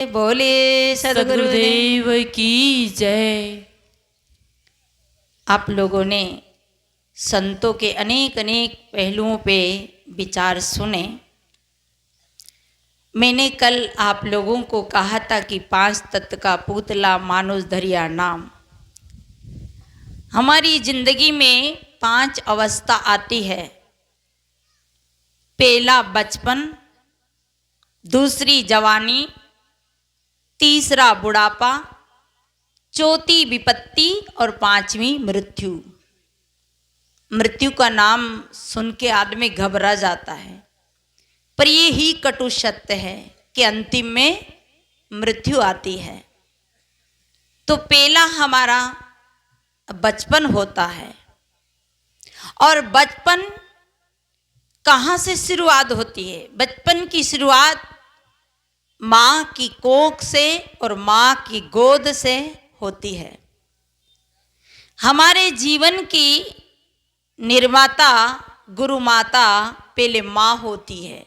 बोले सद्गुरुदेव की जय। आप लोगों ने संतों के अनेक अनेक पहलुओं पे विचार सुने। मैंने कल आप लोगों को कहा था कि 5 तत्व का पुतला मानुष धरिया नाम। हमारी जिंदगी में 5 अवस्था आती है। पहला बचपन, दूसरी जवानी, तीसरा बुढ़ापा, चौथी विपत्ति और 5वीं मृत्यु। मृत्यु का नाम सुन के आदमी घबरा जाता है, पर ये ही कटु सत्य है कि अंतिम में मृत्यु आती है। तो पहला हमारा बचपन होता है। और बचपन कहाँ से शुरुआत होती है? बचपन की शुरुआत माँ की कोख से और माँ की गोद से होती है। हमारे जीवन की निर्माता गुरु माता पहले माँ होती है।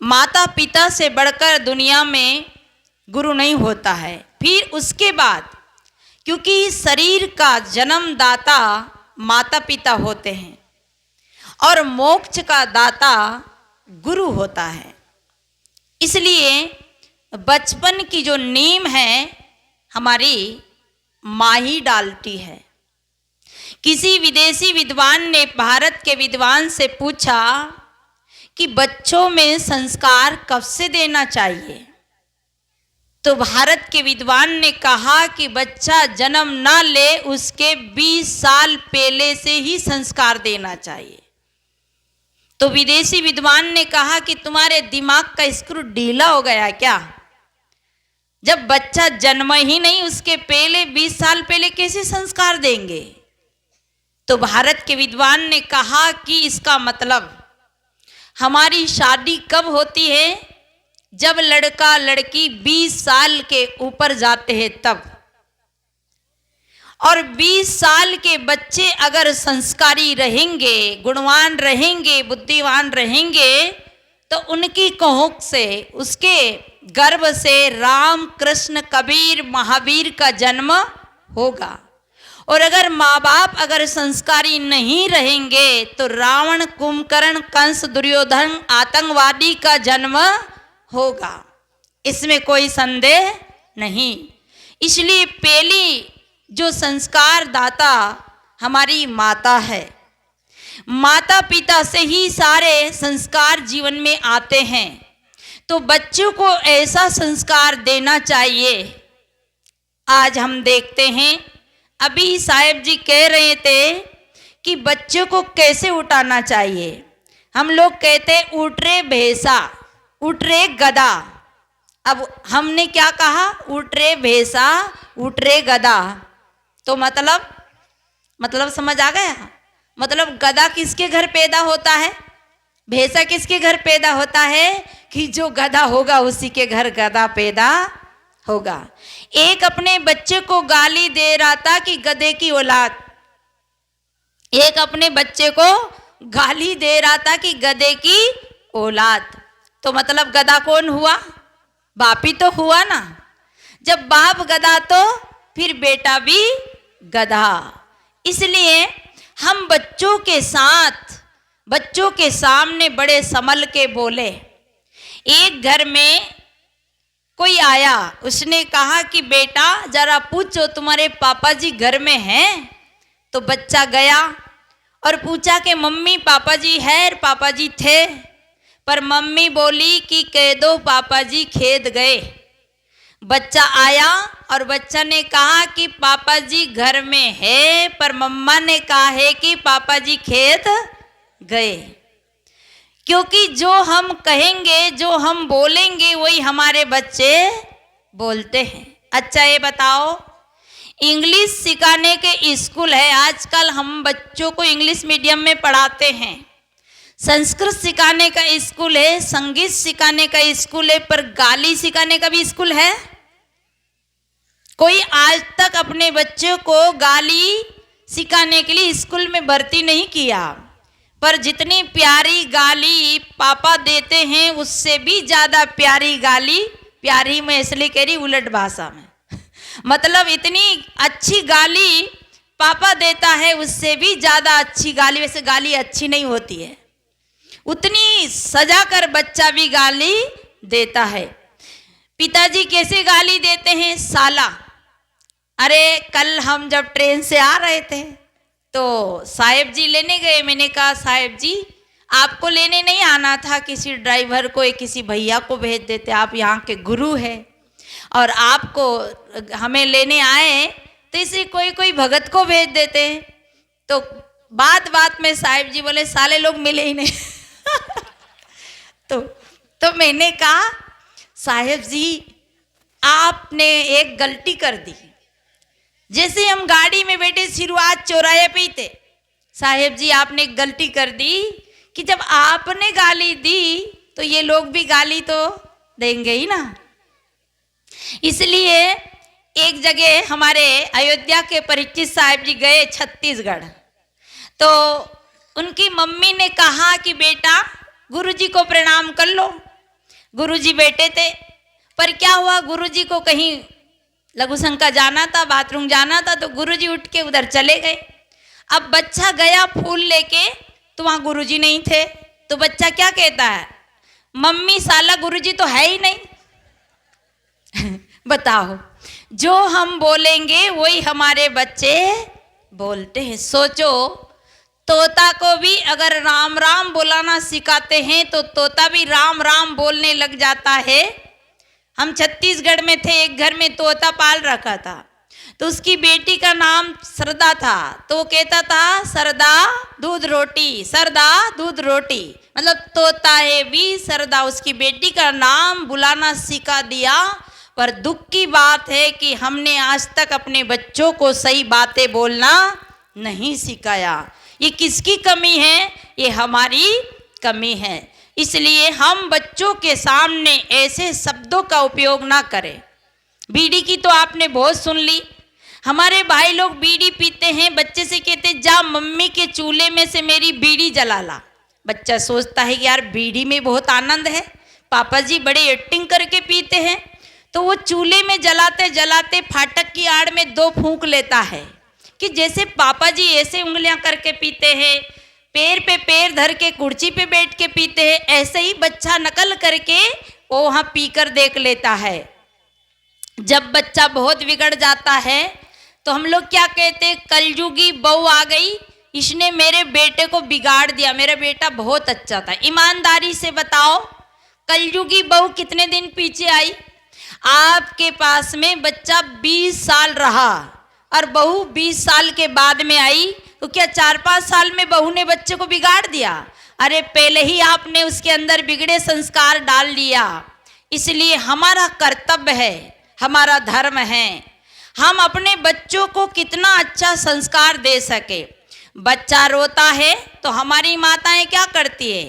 माता पिता से बढ़कर दुनिया में गुरु नहीं होता है। फिर उसके बाद, क्योंकि शरीर का जन्मदाता माता पिता होते हैं और मोक्ष का दाता गुरु होता है, इसलिए बचपन की जो नींव है हमारी माँ ही डालती है। किसी विदेशी विद्वान ने भारत के विद्वान से पूछा कि बच्चों में संस्कार कब से देना चाहिए? तो भारत के विद्वान ने कहा कि बच्चा जन्म ना ले उसके 20 साल पहले से ही संस्कार देना चाहिए। तो विदेशी विद्वान ने कहा कि तुम्हारे दिमाग का स्क्रू ढीला हो गया क्या? जब बच्चा जन्म ही नहीं उसके पहले 20 साल पहले कैसे संस्कार देंगे? तो भारत के विद्वान ने कहा कि इसका मतलब हमारी शादी कब होती है? जब लड़का लड़की 20 साल के ऊपर जाते हैं तब। और 20 साल के बच्चे अगर संस्कारी रहेंगे, गुणवान रहेंगे, बुद्धिवान रहेंगे, तो उनकी कोख से, उसके गर्भ से राम कृष्ण कबीर महावीर का जन्म होगा। और अगर माँ बाप अगर संस्कारी नहीं रहेंगे तो रावण, कुंभकर्ण, कंस, दुर्योधन आतंकवादी का जन्म होगा। इसमें कोई संदेह नहीं। इसलिए पहली जो संस्कार दाता हमारी माता है। माता पिता से ही सारे संस्कार जीवन में आते हैं। तो बच्चों को ऐसा संस्कार देना चाहिए। आज हम देखते हैं, अभी साहेब जी कह रहे थे कि बच्चों को कैसे उठाना चाहिए। हम लोग कहते उठ रे भैंसा, उठ रे गधा। अब हमने क्या कहा? उठ रे भैंसा, उठ रे गधा। तो मतलब समझ आ गया? मतलब गधा किसके घर पैदा होता है? भैंसा किसके घर पैदा होता है? कि जो गधा होगा उसी के घर गधा पैदा होगा। एक अपने बच्चे को गाली दे रहा था कि गधे की औलाद। एक अपने बच्चे को गाली दे रहा था कि गधे की औलाद। तो मतलब गधा कौन हुआ? बाप ही तो हुआ ना। जब बाप गधा तो फिर बेटा भी गधा। इसलिए हम बच्चों के साथ, बच्चों के सामने बड़े संभल के बोले। एक घर में कोई आया, उसने कहा कि बेटा जरा पूछो तुम्हारे पापा जी घर में हैं? तो बच्चा गया और पूछा कि मम्मी पापा जी है? पापा जी थे, पर मम्मी बोली कि कह दो पापा जी खेत गए। बच्चा आया और बच्चा ने कहा कि पापा जी घर में है, पर मम्मा ने कहा है कि पापा जी खेत गए। क्योंकि जो हम कहेंगे, जो हम बोलेंगे, वही हमारे बच्चे बोलते हैं। अच्छा ये बताओ, इंग्लिश सिखाने के स्कूल है। आजकल हम बच्चों को इंग्लिश मीडियम में पढ़ाते हैं। संस्कृत सिखाने का स्कूल है, संगीत सिखाने का स्कूल है, पर गाली सिखाने का भी स्कूल है? कोई आज तक अपने बच्चों को गाली सिखाने के लिए स्कूल में भर्ती नहीं किया। पर जितनी प्यारी गाली पापा देते हैं उससे भी ज़्यादा प्यारी गाली प्यारी में इसलिए कह रही उलट भाषा में। मतलब इतनी अच्छी गाली पापा देता है, उससे भी ज्यादा अच्छी गाली, वैसे गाली अच्छी नहीं होती है, उतनी सजा कर बच्चा भी गाली देता है। पिताजी कैसे गाली देते हैं? साला। अरे कल हम जब ट्रेन से आ रहे थे तो साहेब जी लेने गए, मैंने कहा साहेब जी आपको लेने नहीं आना था, किसी ड्राइवर को या किसी भैया को भेज देते, आप यहाँ के गुरु हैं और आपको हमें लेने आए तो इसे कोई कोई भगत को भेज देते हैं। तो बात बात में साहिब जी बोले साले लोग मिले ही नहीं। तो मैंने कहा साहिब जी आपने एक गलती कर दी। जैसे हम गाड़ी में बैठे शुरुआत चौराहे पे ही थे, साहिब जी आपने एक गलती कर दी कि जब आपने गाली दी तो ये लोग भी गाली तो देंगे ही ना। इसलिए एक जगह हमारे अयोध्या के परिचित साहिब जी गए छत्तीसगढ़, तो उनकी मम्मी ने कहा कि बेटा गुरुजी को प्रणाम कर लो। गुरुजी बैठे थे, पर क्या हुआ गुरुजी को कहीं लघु शंका जाना था, बाथरूम जाना था, तो गुरुजी उठ के उधर चले गए। अब बच्चा गया फूल लेके तो वहां गुरुजी नहीं थे, तो बच्चा क्या कहता है, मम्मी साला गुरुजी तो है ही नहीं। बताओ, जो हम बोलेंगे वही हमारे बच्चे बोलते हैं। सोचो, तोता को भी अगर राम राम बुलाना सिखाते हैं तो तोता भी राम राम बोलने लग जाता है। हम छत्तीसगढ़ में थे, एक घर में तोता पाल रखा था, तो उसकी बेटी का नाम सरदा था, तो वो कहता था सरदा दूध रोटी, सरदा दूध रोटी, मतलब तोता है भी सरदा उसकी बेटी का नाम बुलाना सिखा दिया। पर दुख की बात है कि हमने आज तक अपने बच्चों को सही बातें बोलना नहीं सिखाया। ये किसकी कमी है? ये हमारी कमी है। इसलिए हम बच्चों के सामने ऐसे शब्दों का उपयोग ना करें। बीड़ी की तो आपने बहुत सुन ली, हमारे भाई लोग बीड़ी पीते हैं, बच्चे से कहते जा मम्मी के चूल्हे में से मेरी बीड़ी जला ला। बच्चा सोचता है कि यार बीड़ी में बहुत आनंद है, पापा जी बड़े एक्टिंग करके पीते हैं, तो वो चूल्हे में जलाते जलाते फाटक की आड़ में 2 फूंक लेता है कि जैसे पापा जी ऐसे उंगलियां करके पीते हैं, पैर पे पैर धर के कुर्सी पे बैठ के पीते हैं, ऐसे ही बच्चा नकल करके वो वहां पीकर देख लेता है। जब बच्चा बहुत बिगड़ जाता है तो हम लोग क्या कहते हैं, कलयुगी बहू आ गई, इसने मेरे बेटे को बिगाड़ दिया, मेरा बेटा बहुत अच्छा था। ईमानदारी से बताओ, कलयुगी बहू कितने दिन पीछे आई? आपके पास में बच्चा 20 साल रहा और बहू 20 साल के बाद में आई, तो क्या 4-5 साल में बहू ने बच्चे को बिगाड़ दिया? अरे पहले ही आपने उसके अंदर बिगड़े संस्कार डाल दिया। इसलिए हमारा कर्तव्य है, हमारा धर्म है, हम अपने बच्चों को कितना अच्छा संस्कार दे सके। बच्चा रोता है तो हमारी माताएं क्या करती है,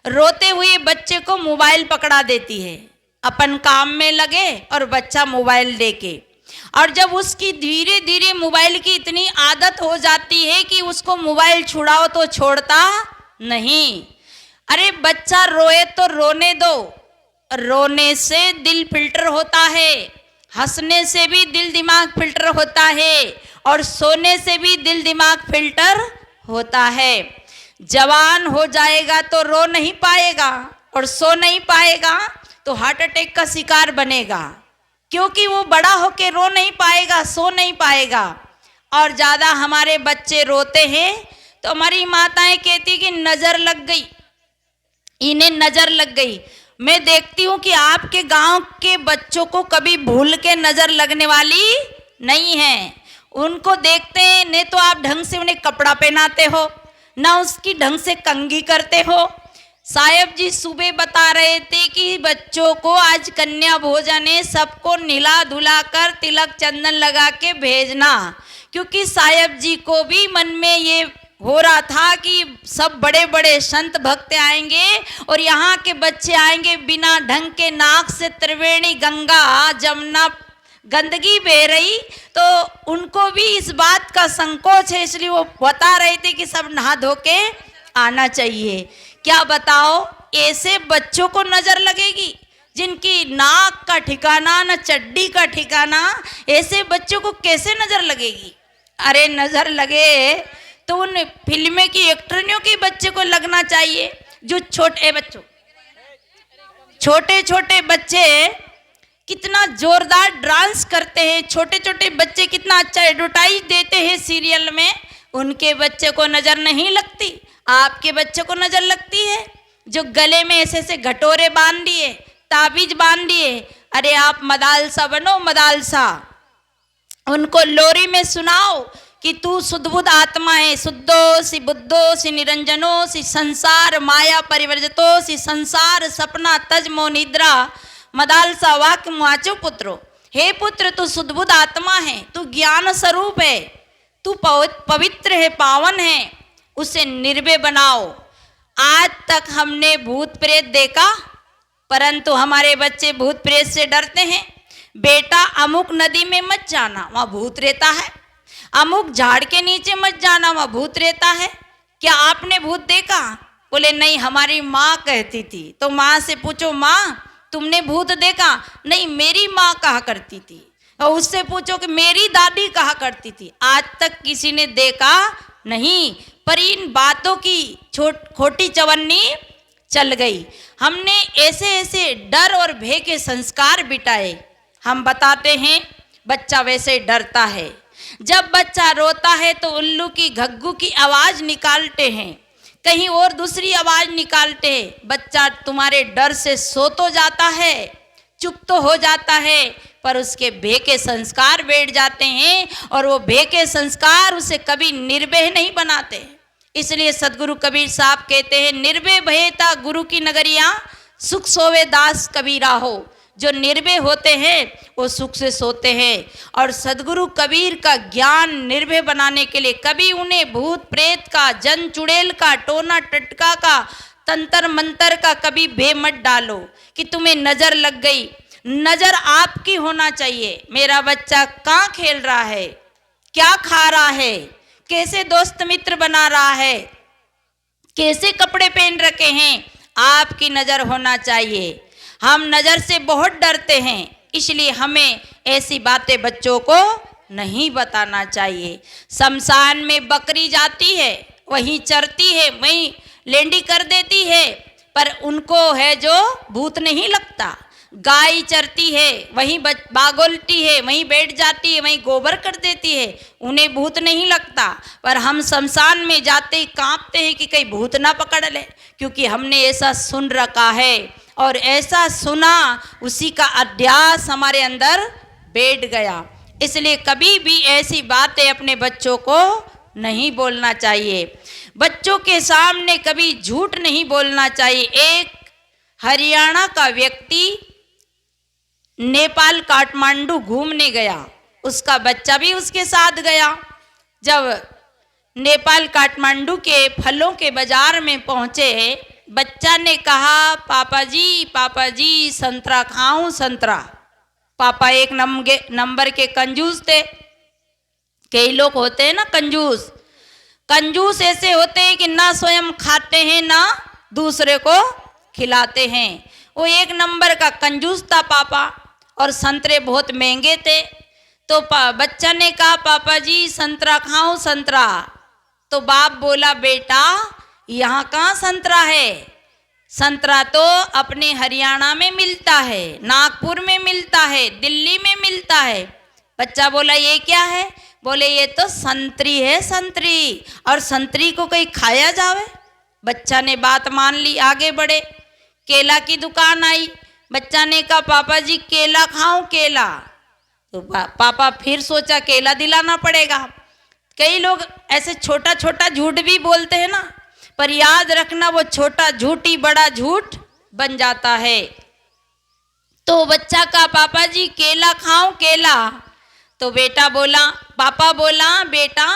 रोते हुए बच्चे को मोबाइल पकड़ा देती है, अपन काम में लगे और बच्चा मोबाइल लेके, और जब उसकी धीरे धीरे मोबाइल की इतनी आदत हो जाती है कि उसको मोबाइल छुड़ाओ तो छोड़ता नहीं। अरे बच्चा रोए तो रोने दो, रोने से दिल फिल्टर होता है, हंसने से भी दिल दिमाग फिल्टर होता है, और सोने से भी दिल दिमाग फिल्टर होता है। जवान हो जाएगा तो रो नहीं पाएगा और सो नहीं पाएगा तो हार्ट अटैक का शिकार बनेगा, क्योंकि वो बड़ा होके रो नहीं पाएगा, सो नहीं पाएगा। और ज़्यादा हमारे बच्चे रोते हैं तो हमारी माताएं कहती कि नज़र लग गई, इन्हें नज़र लग गई। मैं देखती हूँ कि आपके गांव के बच्चों को कभी भूल के नज़र लगने वाली नहीं है। उनको देखते हैं, नहीं तो आप ढंग से उन्हें कपड़ा पहनाते हो, ना उसकी ढंग से कंघी करते हो। साहेब जी सुबह बता रहे थे कि बच्चों को आज कन्या भोजन है, सबको नीला धुला कर तिलक चंदन लगा के भेजना, क्योंकि साहेब जी को भी मन में ये हो रहा था कि सब बड़े बड़े संत भक्त आएंगे और यहाँ के बच्चे आएंगे बिना ढंग के, नाक से त्रिवेणी गंगा जमुना गंदगी बह रही, तो उनको भी इस बात का संकोच है, इसलिए वो बता रहे थे कि सब नहा धो के आना चाहिए। क्या बताओ, ऐसे बच्चों को नजर लगेगी? जिनकी नाक का ठिकाना न चड्डी का ठिकाना, ऐसे बच्चों को कैसे नजर लगेगी? अरे नजर लगे तो उन फिल्में की एक्ट्रेसों के बच्चे को लगना चाहिए, जो छोटे छोटे बच्चे कितना जोरदार डांस करते हैं, छोटे छोटे बच्चे कितना अच्छा एडवर्टाइज देते हैं सीरियल में, उनके बच्चे को नजर नहीं लगती। आपके बच्चे को नजर लगती है जो गले में ऐसे ऐसे घटोरे बांध दिए, ताबीज बांध दिए। अरे आप मदालसा बनो, मदालसा, उनको लोरी में सुनाओ कि तू शुद्धबुद्ध आत्मा है, शुद्धो सी बुद्धो सी निरंजनो सी संसार माया परिवर्जतो सी संसार सपना तज मो निद्रा मदालसा वाक्य मुआचो पुत्रो। हे पुत्र, तू शुद्धबुद्ध आत्मा है, तू ज्ञान स्वरूप है, तू पवित्र है, पावन है, उसे निर्भय बनाओ। आज तक हमने भूत प्रेत देखा, परंतु हमारे बच्चे भूत प्रेत से डरते हैं। बेटा अमुक नदी में मत जाना, वहां भूत रहता है, अमुक झाड़ के नीचे मत जाना, वहां भूत रहता है। क्या आपने भूत देखा? बोले नहीं, हमारी माँ कहती थी। तो माँ से पूछो, माँ तुमने भूत देखा? नहीं, मेरी माँ कहा करती थी। और उससे पूछो कि मेरी दादी कहा करती थी। आज तक किसी ने देखा नहीं, पर इन बातों की खोटी चवन्नी चल गई। हमने ऐसे ऐसे डर और भय के संस्कार बिटाए। हम बताते हैं, बच्चा वैसे डरता है। जब बच्चा रोता है तो उल्लू की घग्गू की आवाज निकालते हैं, कहीं और दूसरी आवाज निकालते हैं। बच्चा तुम्हारे डर से सो तो जाता है, चुप तो हो जाता है, पर उसके भय के संस्कार बैठ जाते हैं, और वो भय के संस्कार उसे कभी निर्भय नहीं बनाते। इसलिए सदगुरु कबीर साहब कहते हैं, निर्भय भयता गुरु की नगरिया, सुख सोवे दास कबीरा हो। जो निर्भय होते हैं वो सुख से सोते हैं। और सदगुरु कबीर का ज्ञान निर्भय बनाने के लिए कभी उन्हें भूत प्रेत का, जन चुड़ैल का, टोना टटका का, तंत्र मंत्र का कभी भय मत डालो कि तुम्हें नजर लग गई। नजर आपकी होना चाहिए, मेरा बच्चा कहाँ खेल रहा है, क्या खा रहा है, कैसे दोस्त मित्र बना रहा है, कैसे कपड़े पहन रखे हैं, आपकी नजर होना चाहिए। हम नजर से बहुत डरते हैं, इसलिए हमें ऐसी बातें बच्चों को नहीं बताना चाहिए। शमशान में बकरी जाती है, वहीं चरती है, वहीं लेंडी कर देती है, पर उनको है जो भूत नहीं लगता। गाय चरती है, वहीं बागोलती है, वहीं बैठ जाती है, वहीं गोबर कर देती है, उन्हें भूत नहीं लगता। पर हम शमशान में जाते ही कांपते हैं कि कहीं भूत ना पकड़ ले, क्योंकि हमने ऐसा सुन रखा है, और ऐसा सुना, उसी का अध्यास हमारे अंदर बैठ गया। इसलिए कभी भी ऐसी बातें अपने बच्चों को नहीं बोलना चाहिए। बच्चों के सामने कभी झूठ नहीं बोलना चाहिए। एक हरियाणा का व्यक्ति नेपाल काठमांडू घूमने गया, उसका बच्चा भी उसके साथ गया। जब नेपाल काठमांडू के फलों के बाजार में पहुंचे, बच्चा ने कहा, पापा जी संतरा खाऊं, संतरा। पापा एक नंबर के कंजूस थे। कई लोग होते हैं ना कंजूस, कंजूस ऐसे होते हैं कि ना स्वयं खाते हैं ना दूसरे को खिलाते हैं। वो एक नंबर का कंजूस था पापा, और संतरे बहुत महंगे थे। तो बच्चा ने कहा, पापा जी संतरा खाऊं, संतरा। तो बाप बोला, बेटा यहाँ कहाँ संतरा है, संतरा तो अपने हरियाणा में मिलता है, नागपुर में मिलता है, दिल्ली में मिलता है। बच्चा बोला, ये क्या है? बोले, ये तो संतरी है, संतरी, और संतरी को कहीं खाया जावे। बच्चा ने बात मान ली, आगे बढ़े। केला की दुकान आई, बच्चा ने कहा, पापा जी केला खाऊं, केला। तो पापा फिर सोचा केला दिलाना पड़ेगा। कई लोग ऐसे छोटा छोटा झूठ भी बोलते हैं ना, पर याद रखना वो छोटा झूठ ही बड़ा झूठ बन जाता है। तो बच्चा का, पापा जी केला खाऊं, केला। तो बेटा बोला, पापा बोला, बेटा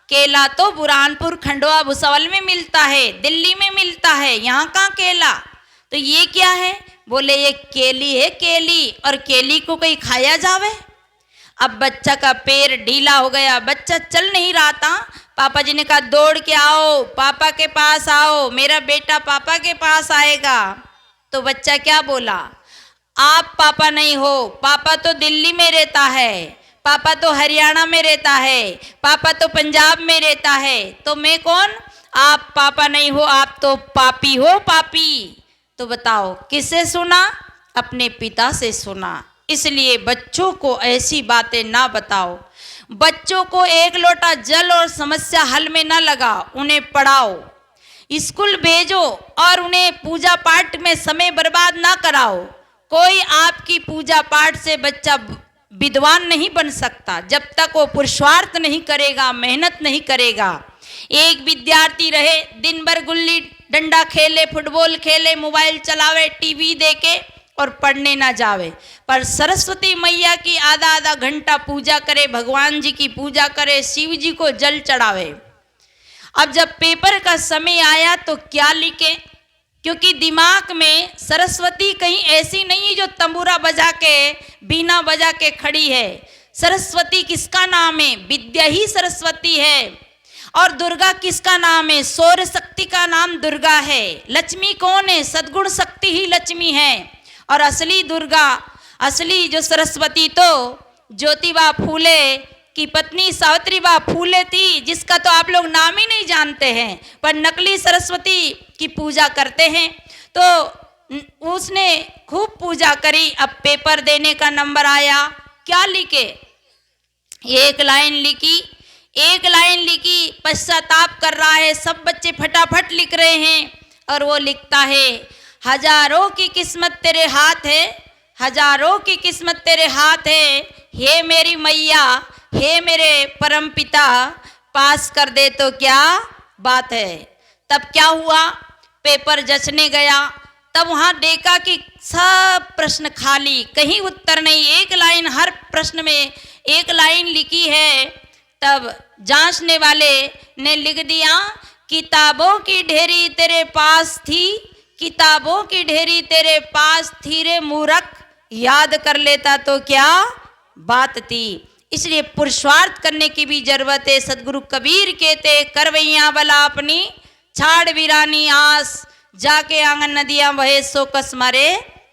केला तो बुरहानपुर खंडवा भुसावल में मिलता है, दिल्ली में मिलता है, यहाँ कहाँ केला? तो ये क्या है? बोले, ये केली है, केली, और केली को कहीं खाया जावे? अब बच्चा का पैर ढीला हो गया, बच्चा चल नहीं रहा था। पापा जी ने कहा, दौड़ के आओ, पापा के पास आओ, मेरा बेटा पापा के पास आएगा। तो बच्चा क्या बोला, आप पापा नहीं हो, पापा तो दिल्ली में रहता है, पापा तो हरियाणा में रहता है, पापा तो पंजाब में रहता है, तो मैं कौन? आप पापा नहीं हो, आप तो पापी हो, पापी। तो बताओ किससे सुना? अपने पिता से सुना। इसलिए बच्चों को ऐसी बातें ना बताओ, बच्चों को एक लोटा जल और समस्या हल में ना लगा, उन्हें पढ़ाओ, स्कूल भेजो और उन्हें पूजा पाठ में समय बर्बाद ना कराओ। कोई आपकी पूजा पाठ से बच्चा विद्वान नहीं बन सकता जब तक वो पुरुषार्थ नहीं करेगा, मेहनत नहीं करेगा। एक विद्यार्थी रहे दिन भर गुल्ली डंडा खेले, फुटबॉल खेले, मोबाइल चलावे, टीवी देखे और पढ़ने ना जावे, पर सरस्वती मैया की आधा आधा घंटा पूजा करे, भगवान जी की पूजा करे, शिव जी को जल चढ़ावे। अब जब पेपर का समय आया तो क्या लिखे? क्योंकि दिमाग में सरस्वती कहीं ऐसी नहीं जो तंबूरा बजा के, बीना बजा के खड़ी है। सरस्वती किसका नाम है? विद्या ही सरस्वती है। और दुर्गा किसका नाम है? सौर शक्ति का नाम दुर्गा है। लक्ष्मी कौन है? सद्गुण शक्ति ही लक्ष्मी है। और असली दुर्गा, असली जो सरस्वती तो ज्योतिबा फूले की पत्नी सावित्रीबा फूले थी, जिसका तो आप लोग नाम ही नहीं जानते हैं, पर नकली सरस्वती की पूजा करते हैं। तो उसने खूब पूजा करी। अब पेपर देने का नंबर आया, क्या लिखे? एक लाइन लिखी, एक लाइन लिखी, पश्चाताप कर रहा है। सब बच्चे फटाफट लिख रहे हैं और वो लिखता है, हजारों की किस्मत तेरे हाथ है, हजारों की किस्मत तेरे हाथ है, हे मेरी मैया, हे मेरे परम पिता, पास कर दे तो क्या बात है। तब क्या हुआ? पेपर जचने गया, तब वहाँ देखा कि सब प्रश्न खाली, कहीं उत्तर नहीं, एक लाइन, हर प्रश्न में एक लाइन लिखी है। तब जांचने वाले ने लिख दिया, किताबों की ढेरी तेरे पास थी, किताबों की ढेरी तेरे पास थी रे मूर्ख, याद कर लेता तो क्या बात थी। इसलिए पुरुषार्थ करने की भी जरूरत है। सदगुरु कबीर कहते, करवैया बला अपनी छाड़ वीरानी आस, जाके आंगन नदियां बहे सो कस मारे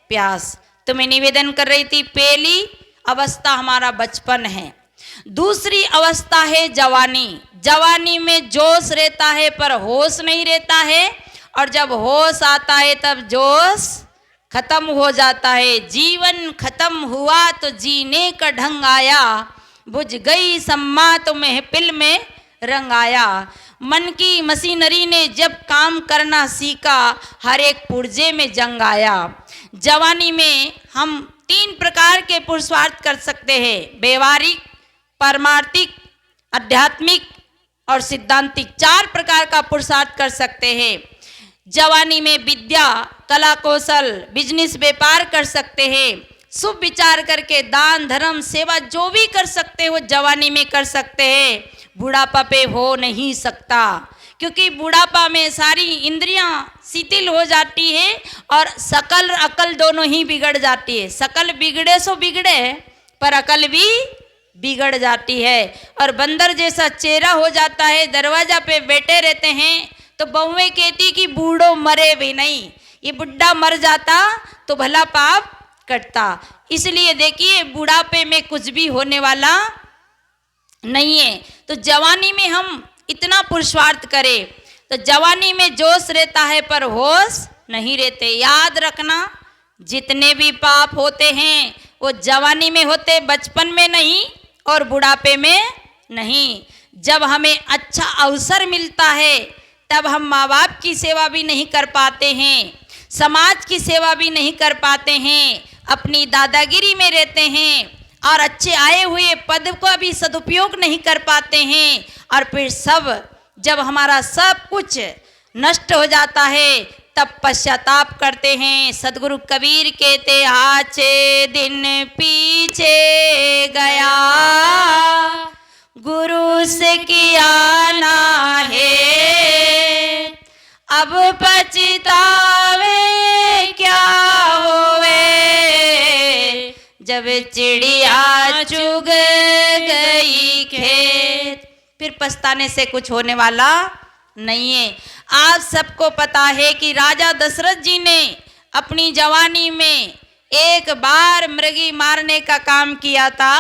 प्यास। तो मैं निवेदन कर रही थी, पहली अवस्था हमारा बचपन है, दूसरी अवस्था है जवानी। जवानी में जोश रहता है पर होश नहीं रहता है, और जब होश आता है तब जोश खत्म हो जाता है। जीवन खत्म हुआ तो जीने का ढंग आया, बुझ गई सम्मा तो महफिल में रंग आया। मन की मशीनरी ने जब काम करना सीखा, हर एक पुर्जे में जंग आया। जवानी में हम 3 प्रकार के पुरुषार्थ कर सकते हैं, व्यवहारिक, पारमार्थिक, आध्यात्मिक और सिद्धांतिक। 4 प्रकार का पुरुषार्थ कर सकते हैं। जवानी में विद्या, कला, कौशल, बिजनेस, व्यापार कर सकते हैं। शुभ विचार करके दान, धर्म, सेवा जो भी कर सकते हो जवानी में कर सकते हैं। बुढ़ापा पे हो नहीं सकता, क्योंकि बुढ़ापा में सारी इंद्रियां शिथिल हो जाती है और सकल अकल दोनों ही बिगड़ जाती है। सकल बिगड़े सो बिगड़े, पर अकल भी बिगड़ जाती है। और बंदर जैसा चेहरा हो जाता है, दरवाजा पे बैठे रहते हैं तो बहुएं कहती कि बूढ़ो मरे भी नहीं, ये बुढ़ा मर जाता तो भला पाप कटता। इसलिए देखिए, बुढ़ापे में कुछ भी होने वाला नहीं है। तो जवानी में हम इतना पुरुषार्थ करें तो जवानी में जोश रहता है पर होश नहीं रहते। याद रखना, जितने भी पाप होते हैं वो जवानी में होते, बचपन में नहीं और बुढ़ापे में नहीं। जब हमें अच्छा अवसर मिलता है तब हम माँ बाप की सेवा भी नहीं कर पाते हैं, समाज की सेवा भी नहीं कर पाते हैं, अपनी दादागिरी में रहते हैं और अच्छे आए हुए पद का भी सदुपयोग नहीं कर पाते हैं। और फिर सब जब हमारा सब कुछ नष्ट हो जाता है तब पश्चाताप करते हैं। सदगुरु कबीर कहते, आचे दिन पीछे गया, गुरु से किया ना है, अब पछतावे क्या होवे, जब चिड़िया चुग गई खेत। फिर पछताने से कुछ होने वाला नहीं है। आप सबको पता है कि राजा दशरथ जी ने अपनी जवानी में एक बार मृगी मारने का काम किया था,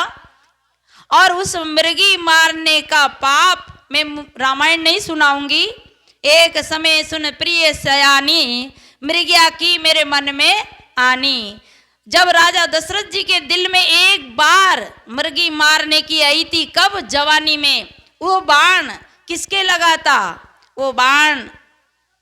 और उस मृगी मारने का पाप, मैं रामायण नहीं सुनाऊंगी। एक समय सुन प्रिय सयानी, मृगिया की मेरे मन में आनी। जब राजा दशरथ जी के दिल में एक बार मृगी मारने की आई थी, कब? जवानी में। वो बाण किसके लगा था? वो बाण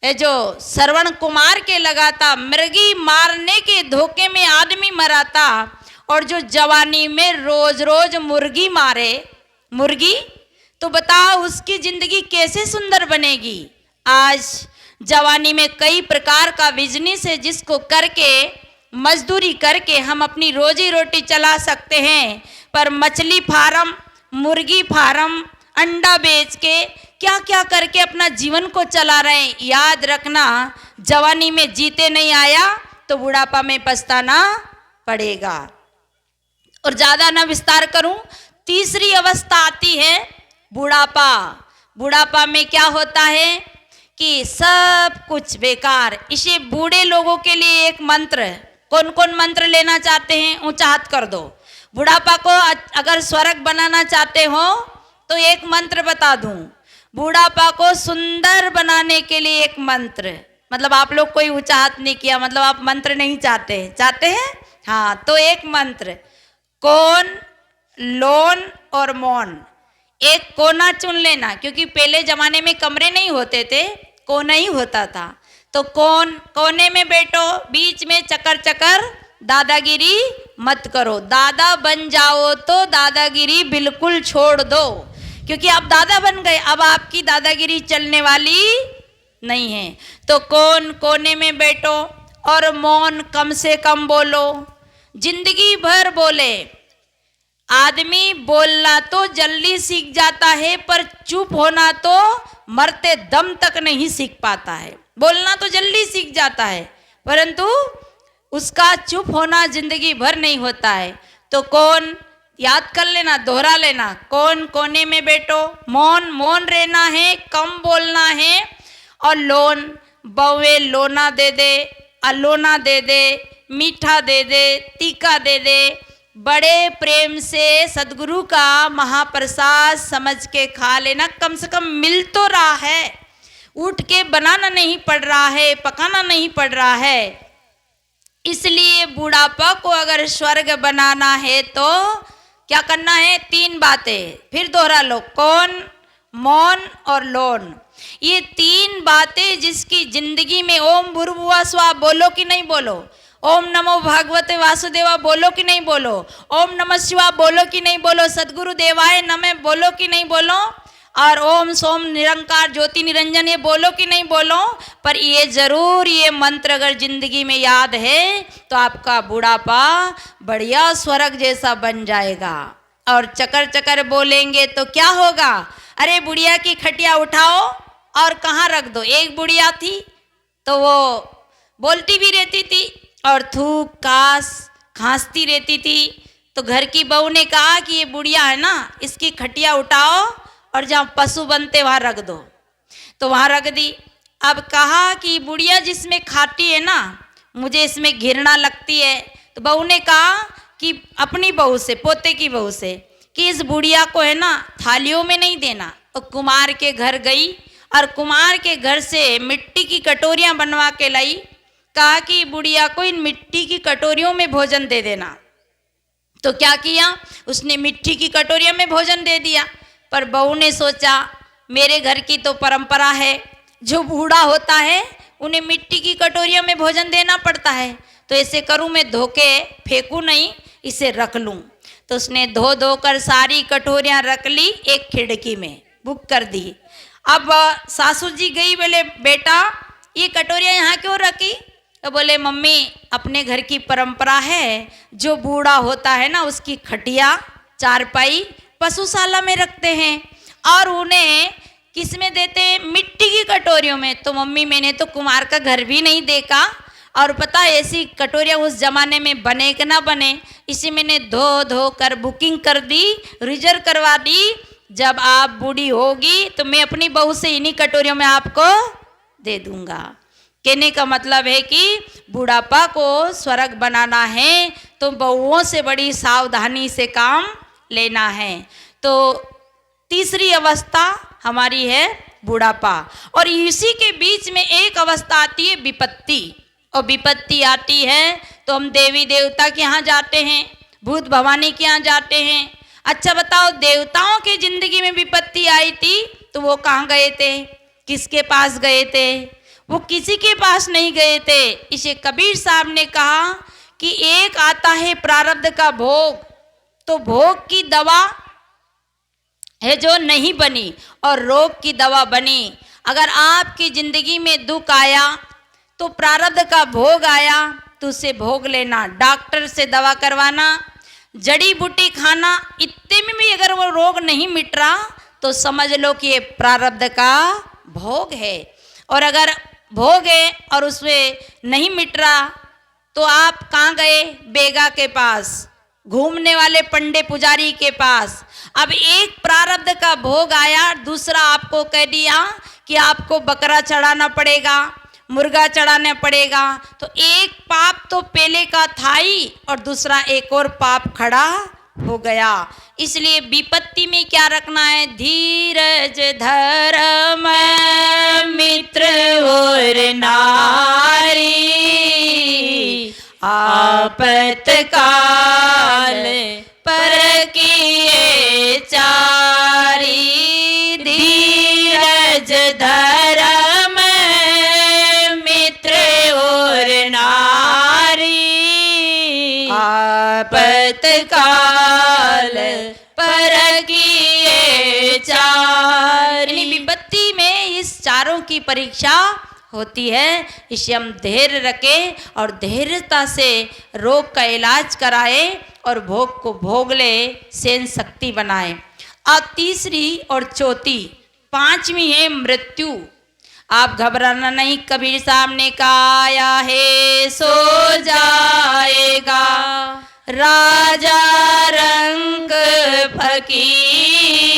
जो श्रवण कुमार के लगा था। मृगी मारने के धोखे में आदमी मरा था, और जो जवानी में रोज रोज मुर्गी मारे, मुर्गी, तो बताओ उसकी जिंदगी कैसे सुंदर बनेगी। आज जवानी में कई प्रकार का बिजनेस है, जिसको करके, मजदूरी करके हम अपनी रोजी रोटी चला सकते हैं। पर मछली फार्म, मुर्गी फार्म, अंडा बेच के क्या क्या करके अपना जीवन को चला रहे हैं। याद रखना, जवानी में जीते नहीं आया तो बुढ़ापा में पछताना पड़ेगा। और ज्यादा ना विस्तार करूं, तीसरी अवस्था आती है बुढ़ापा। बुढ़ापा में क्या होता है कि सब कुछ बेकार। इसे बूढ़े लोगों के लिए एक मंत्र, कौन कौन मंत्र लेना चाहते हैं? ऊंचा हाथ कर दो। बुढ़ापा को अगर स्वर्ग बनाना चाहते हो तो एक मंत्र बता दूं। बुढ़ापा को सुंदर बनाने के लिए एक मंत्र, मतलब आप लोग कोई ऊंचा हाथ नहीं किया, मतलब आप मंत्र नहीं चाहते, चाहते हैं? हाँ, तो एक मंत्र, कौन, लोन और मौन। एक कोना चुन लेना, क्योंकि पहले जमाने में कमरे नहीं होते थे, कोना ही होता था। तो कोने में बैठो, बीच में चकर चकर, दादागिरी मत करो। दादा बन जाओ तो दादागिरी बिल्कुल छोड़ दो, क्योंकि आप दादा बन गए, अब आपकी दादागिरी चलने वाली नहीं है। तो कोने में बैठो, और मौन कम से कम बोलो। जिंदगी भर बोले। आदमी बोलना तो जल्दी सीख जाता है, पर चुप होना तो मरते दम तक नहीं सीख पाता है। बोलना तो जल्दी सीख जाता है, परंतु उसका चुप होना जिंदगी भर नहीं होता है। तो कौन याद कर लेना, दोहरा लेना, कौन कोने में बैठो, मौन मौन रहना है, कम बोलना है। और लोन, बउए लोना दे दे, अलोना दे दे, मीठा दे दे, तीखा दे दे, बड़े प्रेम से सदगुरु का महाप्रसाद समझ के खा लेना। कम से कम मिल तो रहा है, उठ के बनाना नहीं पड़ रहा है, पकाना नहीं पड़ रहा है। इसलिए बुढ़ापा को अगर स्वर्ग बनाना है तो क्या करना है? 3 बातें, फिर दोहरा लो, कौन, मौन और लोन। ये 3 बातें जिसकी जिंदगी में ओम भूर्भुवः स्वः बोलो कि नहीं बोलो, ओम नमो भगवते वासुदेवा बोलो कि नहीं बोलो, ओम नमः शिवाय बोलो कि नहीं बोलो, सद्गुरु देवाय नमः बोलो कि नहीं बोलो, और ओम सोम निरंकार ज्योति निरंजन ये बोलो कि नहीं बोलो। पर ये जरूर, ये मंत्र अगर जिंदगी में याद है तो आपका बुढ़ापा बढ़िया स्वर्ग जैसा बन जाएगा। और चकर चकर बोलेंगे तो क्या होगा? अरे बुढ़िया की खटिया उठाओ और कहाँ रख दो। एक बुढ़िया थी तो वो बोलती भी रहती थी और थूक कास खांसती रहती थी। तो घर की बहू ने कहा कि ये बुढ़िया है ना, इसकी खटिया उठाओ और जहाँ पशु बनते वहाँ रख दो। तो वहाँ रख दी। अब कहा कि बुढ़िया जिसमें खाती है ना, मुझे इसमें घृणा लगती है। तो बहू ने कहा कि अपनी बहू से, पोते की बहू से, कि इस बुढ़िया को है ना थालियों में नहीं देना। तो कुमार के घर गई और कुमार के घर से मिट्टी की कटोरियाँ बनवा के लाई। कहा कि बुढ़िया को इन मिट्टी की कटोरियों में भोजन दे देना। तो क्या किया, उसने मिट्टी की कटोरियों में भोजन दे दिया। पर बहू ने सोचा मेरे घर की तो परंपरा है, जो बूढ़ा होता है उन्हें मिट्टी की कटोरियों में भोजन देना पड़ता है, तो ऐसे करूं मैं, धोके फेंकूं नहीं, इसे रख लूं। तो उसने धो धो कर सारी कटोरियां रख ली, एक खिड़की में बुक कर दी। अब सासू जी गई, बोले बेटा ये कटोरियां यहाँ क्यों रखी? तो बोले मम्मी अपने घर की परंपरा है, जो बूढ़ा होता है ना उसकी खटिया चारपाई पशुशाला में रखते हैं और उन्हें किस में देते हैं? मिट्टी की कटोरियों में। तो मम्मी मैंने तो कुमार का घर भी नहीं देखा, और पता ऐसी कटोरियाँ उस जमाने में बने कि ना बने, इसी मैंने धो धो कर बुकिंग कर दी, रिजर्व करवा दी। जब आप बूढ़ी होगी तो मैं अपनी बहू से इन्हीं कटोरियों में आपको दे दूंगा। कहने का मतलब है कि बुढ़ापा को स्वर्ग बनाना है तो बहुओं से बड़ी सावधानी से काम लेना है। तो तीसरी अवस्था हमारी है बुढ़ापा, और इसी के बीच में एक अवस्था आती है विपत्ति। और विपत्ति आती है तो हम देवी देवता के यहाँ जाते हैं, भूत भवानी के यहाँ जाते हैं। अच्छा बताओ, देवताओं की जिंदगी में विपत्ति आई थी तो वो कहाँ गए थे, किसके पास गए थे? वो किसी के पास नहीं गए थे। इसे कबीर साहब ने कहा कि एक आता है प्रारब्ध का भोग, तो भोग की दवा है जो नहीं बनी और रोग की दवा बनी। अगर आपकी जिंदगी में दुख आया तो प्रारब्ध का भोग आया तो उसे भोग लेना, डॉक्टर से दवा करवाना, जड़ी बूटी खाना, इतने में भी अगर वो रोग नहीं मिट रहा तो समझ लो कि ये प्रारब्ध का भोग है। और अगर भोग है और उसमें नहीं मिट रहा तो आप कहाँ गए? बेगा के पास, घूमने वाले पंडे पुजारी के पास। अब एक प्रारब्ध का भोग आया, दूसरा आपको कह दिया कि आपको बकरा चढ़ाना पड़ेगा, मुर्गा चढ़ाना पड़ेगा। तो एक पाप तो पहले का था ही और दूसरा एक और पाप खड़ा हो गया। इसलिए विपत्ति में क्या रखना है? धीरज धर्म मित्र और नारी, आपतकाल पर किए चारी। धीरज धर्म मित्र और नारी, आपतकाल पर किए चारी। विपत्ति में इस चारों की परीक्षा होती है। इसे हम धैर्य रखें और धैर्यता से रोग का इलाज कराए और भोग को भोग ले, सहन शक्ति बनाए। अब तीसरी और चौथी, पांचवी है मृत्यु। आप घबराना नहीं, कबीर साहब ने कहा आया है सो जाएगा, राजा रंक फकीर,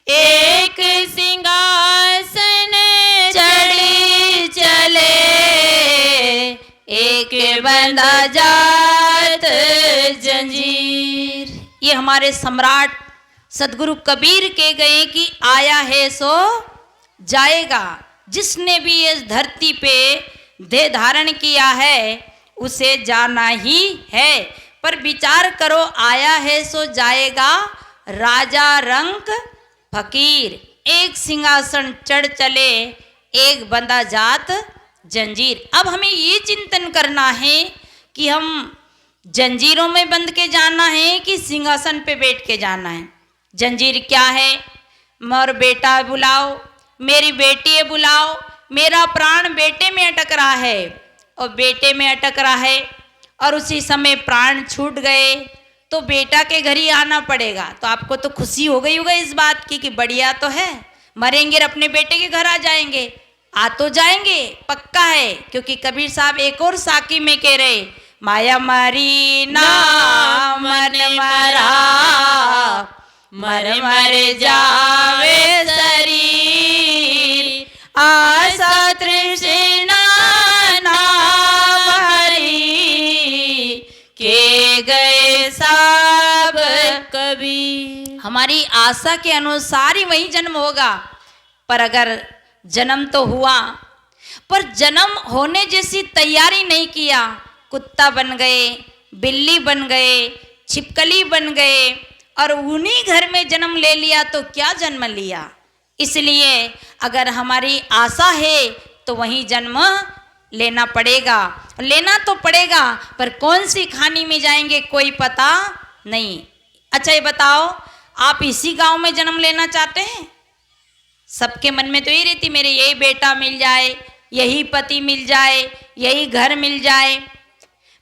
एक सिंहासन चढ़ी चले, एक बंधा जात जंजीर। ये हमारे सम्राट सदगुरु कबीर के गए कि आया है सो जाएगा। जिसने भी इस धरती पे देह धारण किया है उसे जाना ही है। पर विचार करो, आया है सो जाएगा, राजा रंक फकीर, एक सिंहासन चढ़ चले, एक बंदा जात जंजीर। अब हमें ये चिंतन करना है कि हम जंजीरों में बंध के जाना है कि सिंहासन पे बैठ के जाना है। जंजीर क्या है? मोर बेटा बुलाओ, मेरी बेटी बुलाओ, मेरा प्राण बेटे में अटक रहा है और बेटे में अटक रहा है और उसी समय प्राण छूट गए तो बेटा के घर ही आना पड़ेगा। तो आपको तो खुशी हो गई होगा इस बात की कि बढ़िया तो है, मरेंगे और अपने बेटे के घर आ जाएंगे। आ तो जाएंगे, पक्का है, क्योंकि कबीर साहब एक और साकी में कह रहे, माया मारी ना मन मरा, मर मर जावे शरीर, आशा तृष्णा ना भरी, के गए सब कबीर। हमारी आशा के अनुसार ही वही जन्म होगा। पर अगर जन्म तो हुआ, पर जन्म होने जैसी तैयारी नहीं किया, कुत्ता बन गए, बिल्ली बन गए, छिपकली बन गए और उन्हीं घर में जन्म ले लिया तो क्या जन्म लिया। इसलिए अगर हमारी आशा है तो वहीं जन्म लेना पड़ेगा। लेना तो पड़ेगा, पर कौन सी खानी में जाएंगे कोई पता नहीं। अच्छा ये बताओ, आप इसी गांव में जन्म लेना चाहते हैं? सबके मन में तो ये रहती, मेरे यही बेटा मिल जाए, यही पति मिल जाए, यही घर मिल जाए।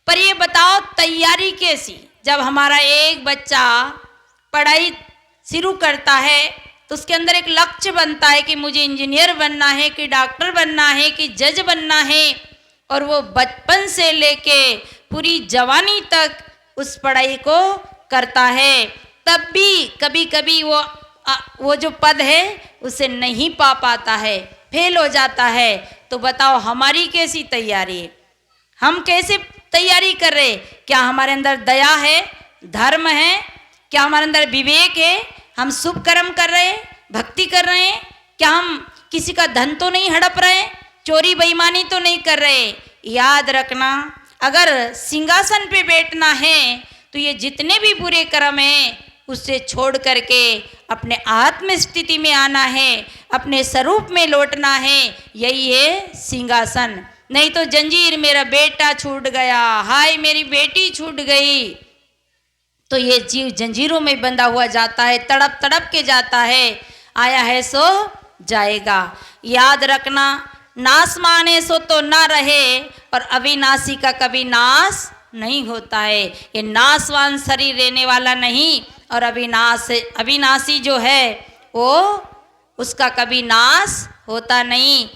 पर ये बताओ तैयारी कैसी? जब हमारा एक बच्चा पढ़ाई शुरू करता है तो उसके अंदर एक लक्ष्य बनता है कि मुझे इंजीनियर बनना है, कि डॉक्टर बनना है, कि जज बनना है, और वो बचपन से लेके पूरी जवानी तक उस पढ़ाई को करता है। तब भी कभी कभी वो जो पद है उसे नहीं पा पाता है। फेल हो जाता है, तो बताओ हमारी कैसी तैयारी है? हम कैसे तैयारी कर रहे? क्या हमारे अंदर दया है, धर्म है? क्या हमारे अंदर विवेक है? हम शुभ कर्म कर रहे हैं, भक्ति कर रहे हैं? क्या हम किसी का धन तो नहीं हड़प रहे, चोरी बेईमानी तो नहीं कर रहे? याद रखना, अगर सिंहासन पे बैठना है तो ये जितने भी बुरे कर्म हैं उससे छोड़ करके अपने आत्म स्थिति में आना है, अपने स्वरूप में लौटना है। यही है सिंहासन। नहीं तो जंजीर, मेरा बेटा छूट गया, हाय मेरी बेटी छूट गई, तो ये जीव जंजीरों में बंधा हुआ जाता है, तड़प तड़प के जाता है। आया है सो जाएगा। याद रखना, नाश माने सो तो ना रहे, और अविनाशी का कभी नाश नहीं होता है। ये नाशवान शरीर रहने वाला नहीं, और अविनाशी जो है वो उसका कभी नाश होता नहीं।